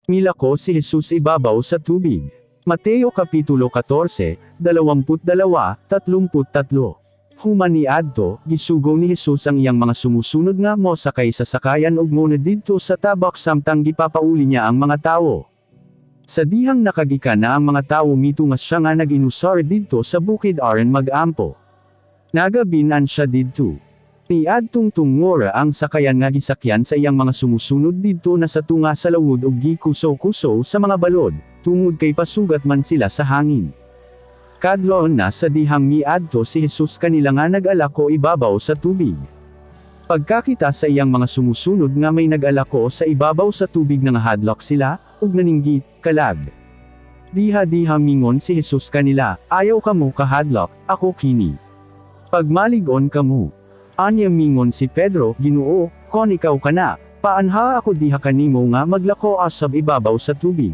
Milako si Jesus ibabaw sa tubig. Mateo Kapitulo 14, 22-33. Humani adto, gisugo ni Jesus ang iyang mga sumusunod nga mo sakay sa sakayan ug muna didto sa tabak samtang gipapauli niya ang mga tawo. Sa dihang nakagikan na ang mga tawo mitungas siya nga naginusar didto sa bukid aron mag-ampo. Nagabinan siya didto. Niadtong tungora ang sakayan nga gisakyan sa iyang mga sumusunod didto na sa tunga sa lawod ug gikuso-kuso sa mga balod, tungod kay pasugat man sila sa hangin. Kadlon na sa dihang miadto si Jesus kanila nga nag-alako ibabaw sa tubig. Pagkakita sa iyang mga sumusunod nga may nag-alako sa ibabaw sa tubig nga hadlok sila, ug naninggit, kalag. Diha-diha mingon si Jesus kanila, ayaw kamo kahadlok, ako kini. Pagmaligon kamo. Anya mingon si Pedro, Ginoo, kon ikaw kana, paanha ako diha kanimo nga maglako asab ibabaw sa tubig.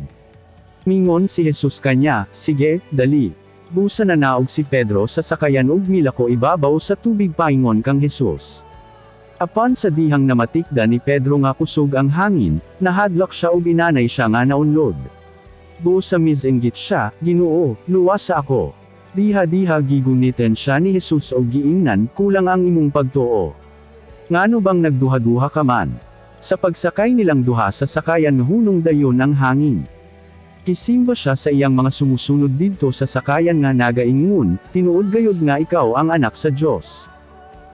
Mingon si Jesus kanya, sige, dali. Busa na naog si Pedro sa sakayan ug milako ibabaw sa tubig paingon kang Jesus. Apan sa dihang namatikda ni Pedro nga kusog ang hangin, nahadlok siya ug inanay siya nga naunlod. Busa misinggit siya, Ginoo, luwas ako. Diha-diha gigunitan siya ni Jesus o giingnan, kulang ang imong pagtuo. Ngano bang nagduha-duha ka man? Sa pagsakay nilang duha sa sakayan hunong dayon ang hangin. Kisimba siya sa iyang mga sumusunod didto sa sakayan nga nagaingon, tinuod gayud nga ikaw ang anak sa Dios.